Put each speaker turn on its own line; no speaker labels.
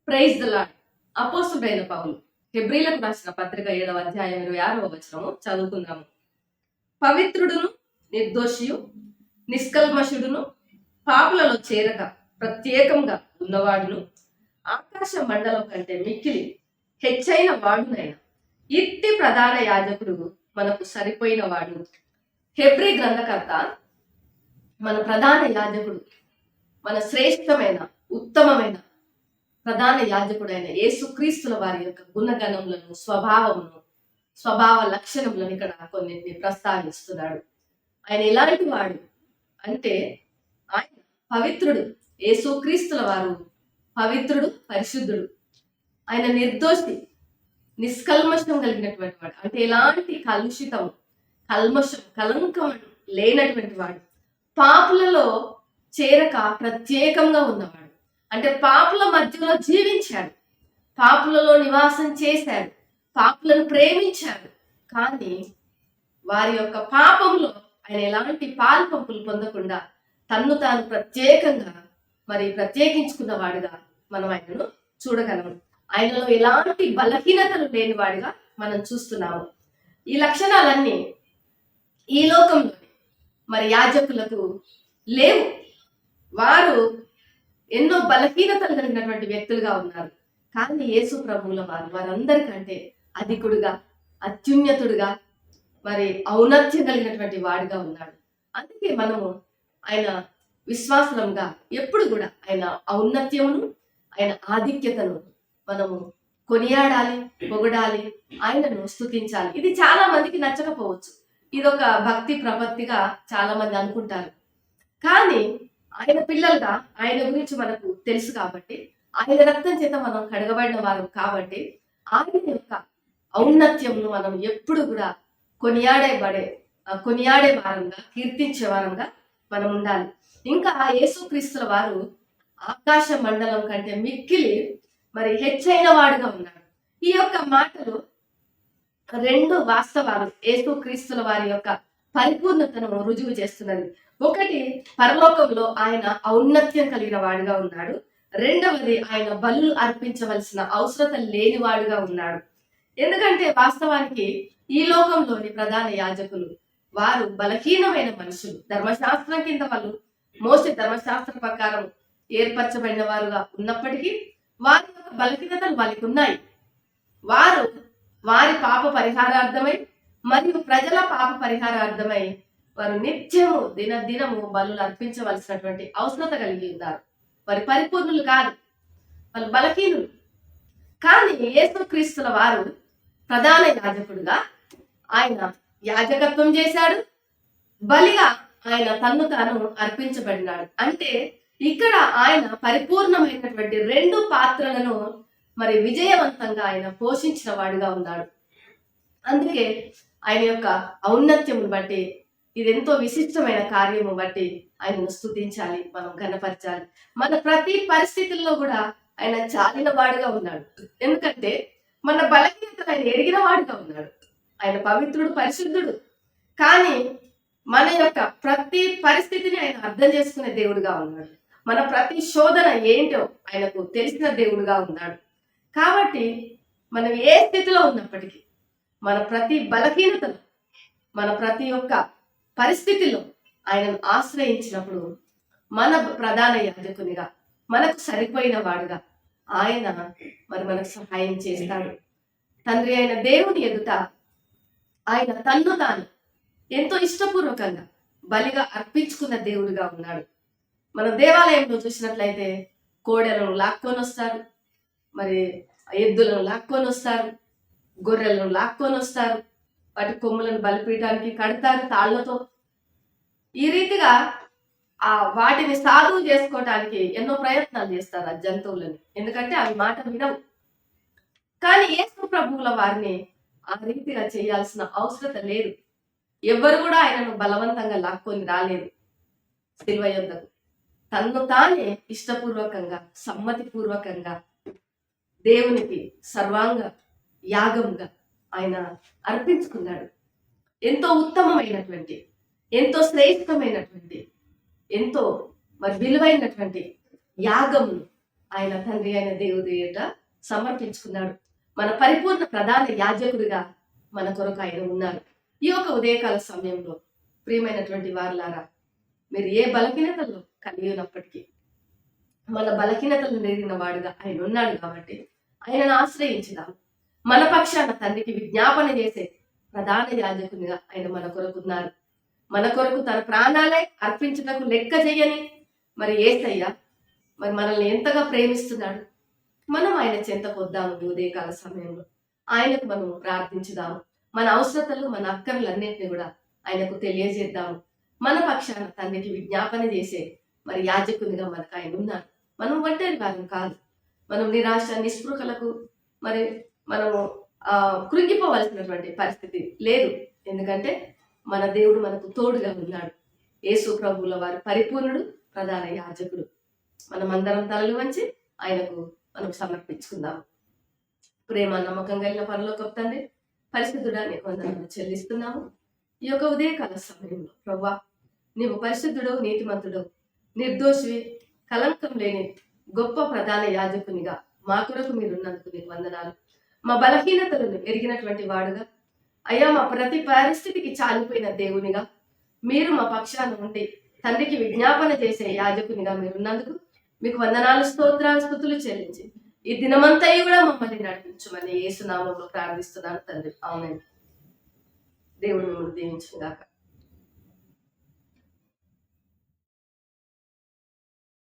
Praise the lord. అపోస్తలుడైన పౌలు హెబ్రీలకు రాసిన పత్రిక 7వ అధ్యాయం 26వ వచనము చదువుకుందాము. పవిత్రుడును నిర్దోషియు నిష్కల్మషుడును పాపులలో చేరక ప్రత్యేకంగా ఉన్నవాడును ఆకాశ మండలం కంటే మిక్కిలి హెచ్చైన వాడునైన ఇట్టి ప్రధాన యాజకుడు మనకు సరిపోయిన వాడు. హెబ్రీ గ్రంథకర్త మన ప్రధాన యాజకుడు, మన శ్రేష్టమైన ఉత్తమమైన ప్రధాన యాజకుడైన యేసుక్రీస్తుల వారి యొక్క గుణగణములను, స్వభావ లక్షణములను ఇక్కడ కొన్నింటిని ప్రస్తావిస్తున్నాడు. ఆయన ఎలాంటి వాడు అంటే ఆయన పవిత్రుడు. యేసుక్రీస్తుల వారు పవిత్రుడు, పరిశుద్ధుడు. ఆయన నిర్దోషి, నిష్కల్మషం కలిగినటువంటి వాడు. అంటే ఎలాంటి కలంకం లేనటువంటి వాడు. పాపులలో చేరక ప్రత్యేకంగా ఉన్నవాడు. అంటే పాపుల మధ్యలో జీవించాడు, పాపులలో నివాసం చేశాడు, పాపులను ప్రేమించాడు. కానీ వారి యొక్క పాపంలో ఆయన ఎలాంటి పాల్పంపులు పొందకుండా తన్ను తాను ప్రత్యేకంగా ప్రత్యేకించుకున్న వాడిగా మనం ఆయనను చూడగలము. ఆయనలో ఎలాంటి బలహీనతలు లేనివాడిగా మనం చూస్తున్నాము. ఈ లక్షణాలన్నీ ఈ లోకంలో యాజకులకు లేవు. వారు ఎన్నో బలహీనతలు కలిగినటువంటి వ్యక్తులుగా ఉన్నారు. కానీ యేసు ప్రభువుల వారందరికంటే అధికుడుగా, అత్యున్నతుడుగా, ఔన్నత్యం కలిగినటువంటి వాడిగా ఉన్నాడు. అందుకే మనము ఆయన విశ్వాసంగా ఎప్పుడు కూడా ఆయన ఔన్నత్యమును, ఆయన ఆధిక్యతను మనము కొనియాడాలి, పొగడాలి, ఆయనను స్తుతించాలి. ఇది చాలా మందికి నచ్చకపోవచ్చు. ఇదొక భక్తి ప్రపత్తిగా చాలా మంది అనుకుంటారు. కానీ ఆయన పిల్లలుగా ఆయన గురించి మనకు తెలుసు కాబట్టి, ఆయన రక్తం చేత మనం కడగబడిన వారం కాబట్టి, ఆయన యొక్క ఔన్నత్యమును మనం ఎప్పుడు కూడా కొనియాడే వారంగా, కీర్తించే వారంగా మనం ఉండాలి. ఇంకా యేసుక్రీస్తుల వారు ఆకాశ మండలం కంటే మిక్కిలి హెచ్చైన వాడుగా ఉన్నాడు. ఈ యొక్క మాటలు రెండు వాస్తవాలు యేసుక్రీస్తుల వారి యొక్క పరిపూర్ణతను రుజువు చేస్తున్నది. ఒకటి, పరలోకంలో ఆయన ఔన్నత్యం కలిగిన వాడుగా ఉన్నాడు. రెండవది, ఆయన బలులు అర్పించవలసిన అవసరం లేని వాడుగా ఉన్నాడు. ఎందుకంటే వాస్తవానికి ఈ లోకంలోని ప్రధాన యాజకులు వారు బలహీనమైన మనుషులు. ధర్మశాస్త్రం కింద వాళ్ళు మోసే ధర్మశాస్త్ర ప్రకారం ఏర్పరచబడిన వారుగా ఉన్నప్పటికీ వారి యొక్క బలహీనతలు వాళ్ళకి ఉన్నాయి. వారి పాప పరిహారార్థమై మరియు ప్రజల పాప పరిహారార్థమై వారు నిత్యము దినదినము బలులు అర్పించవలసినటువంటి అవసరత కలిగి ఉన్నారు. వారి పరిపూర్ణులు కాదు, వాళ్ళు బలహీనులు. కానీ యేసుక్రీస్తుల వారు ప్రధాన యాజకుడుగా ఆయన యాజకత్వం చేశాడు, బలిగా ఆయన తన్ను తాను అర్పించబడినాడు. అంటే ఇక్కడ ఆయన పరిపూర్ణమైనటువంటి రెండు పాత్రలను విజయవంతంగా ఆయన పోషించిన వాడుగా ఉన్నాడు. అందుకే ఆయన యొక్క ఔన్నత్యమును బట్టి, ఇదెంతో విశిష్టమైన కార్యము బట్టి ఆయనను స్తుతించాలి, మనం ఘనపరచాలి. మన ప్రతి పరిస్థితుల్లో కూడా ఆయన చాలిన వాడుగా ఉన్నాడు. ఎందుకంటే మన బలహీనతలు ఆయన ఎరిగిన వాడుగా ఉన్నాడు. ఆయన పవిత్రుడు, పరిశుద్ధుడు. కానీ మన యొక్క ప్రతి పరిస్థితిని ఆయన అర్థం చేసుకునే దేవుడుగా ఉన్నాడు. మన ప్రతి శోధన ఏంటో ఆయనకు తెలిసిన దేవుడుగా ఉన్నాడు. కాబట్టి మనం ఏ స్థితిలో ఉన్నప్పటికీ, మన ప్రతి బలహీనతలు, మన ప్రతి ఒక్క పరిస్థితిలో ఆయనను ఆశ్రయించినప్పుడు మన ప్రధాన యాజకునిగా, మనకు సరిపోయిన వాడుగా ఆయన మనకు సహాయం చేస్తాడు. తండ్రి అయిన దేవుని ఎదుట ఆయన తన్ను తాను ఎంతో ఇష్టపూర్వకంగా బలిగా అర్పించుకున్న దేవుడిగా ఉన్నాడు. మన దేవాలయంలో చూసినట్లయితే కోడెలను లాక్కొని వస్తారు, ఎద్దులను లాక్కొని వస్తారు, గొర్రెలను లాక్కొని వస్తారు, వాటి కొమ్ములను బలిపీయడానికి కడతారు తాళ్లతో. ఈ రీతిగా వాటిని సాధువు చేసుకోవటానికి ఎన్నో ప్రయత్నాలు చేస్తారు ఆ జంతువులని, ఎందుకంటే అవి మాట వినవు. కానీ యేసు ప్రభువుల వారిని ఆ రీతిగా చేయాల్సిన అవసరం లేదు. ఎవ్వరు కూడా ఆయనను బలవంతంగా లాక్కొని రాలేదు. శిలువ యొద్దకు తన్ను తానే ఇష్టపూర్వకంగా, సమ్మతిపూర్వకంగా దేవునికి సర్వాంగ యాగంగా ఆయన అర్పించుకున్నాడు. ఎంతో ఉత్తమమైనటువంటి, ఎంతో శ్రేష్టమైనటువంటి, ఎంతో విలువైనటువంటి యాగమును ఆయన తండ్రి అయిన దేవుడి ఎదుట సమర్పించుకున్నాడు. మన పరిపూర్ణ ప్రధాన యాజకుడిగా మన కొరకు ఆయన ఉన్నారు. ఈ యొక్క ఉదయకాల సమయంలో ప్రియమైనటువంటి వారులారా, మీరు ఏ బలహీనతల్లో కలిగి ఉన్నప్పటికీ మన బలహీనతలు నెరిగిన వాడుగా ఆయన ఉన్నాడు కాబట్టి ఆయనను ఆశ్రయించుదాం. మన పక్షాన తండ్రికి విజ్ఞాపన చేసే ప్రధాన యాజకునిగా ఆయన మన కొరకు ఉన్నారు. మన కొరకు తన ప్రాణాలే అర్పించుటకు లెక్క చెయ్యని మరి యేసయ్య మరి మనల్ని ఎంతగా ప్రేమిస్తున్నాడు. మనం ఆయన చెంతకు వద్దాము ఈ ఉదయకాల సమయంలో. ఆయనకు మనం ప్రార్థించుదాము. మన అవసరతలు, మన అక్కర్లన్నింటినీ కూడా ఆయనకు తెలియజేద్దాము. మన పక్షాన తండ్రికి విజ్ఞాపన చేసే మరి యాజకునిగా మనకు ఆయన ఉన్నారు. మనం ఒంటరి వారం కాదు. మనం నిరాశ నిస్పృహలకు మరి మనము కృంగిపోవలసినటువంటి పరిస్థితి లేదు. ఎందుకంటే మన దేవుడు మనకు తోడుగా ఉన్నాడు. యేసు ప్రభువుల వారి పరిపూర్ణుడు, ప్రధాన యాజకుడు. మనం అందరం తలలు వంచి ఆయనకు మనం సమర్పించుకుందాం. ప్రేమ నమ్మకం కలిగిన పరలోకపు తండ్రి, పరిశుద్ధుడా నీకు వందనాలు చెల్లిస్తున్నాము. ఈ యొక్క ఉదయకాల సమయంలో ప్రభువా, నీవు పరిశుద్ధుడవు, నీతిమంతుడవు, నిర్దోషివి, కలంకం లేని గొప్ప ప్రధాన యాజకునిగా మా కొరకు మీరున్నందుకు నీకు వందనాలు. మా బలహీనతలను ఎరిగినటువంటి వాడుగా, అయ్యా మా ప్రతి పరిస్థితికి చాలిపోయిన దేవునిగా మీరు మా పక్షాన ఉండి తండ్రికి విజ్ఞాపన చేసే యాజకునిగా మీరున్నందుకు మీకు వందనాలు, స్తోత్రాలు, స్తుతులు చెల్లించి ఈ దినమంతా కూడా మమ్మల్ని నడిపించమని యేసు నామములో ప్రార్థిస్తున్నాను తండ్రి. ఆమేన్. దేవుడు మిమ్మల్ని దీవించుగాక.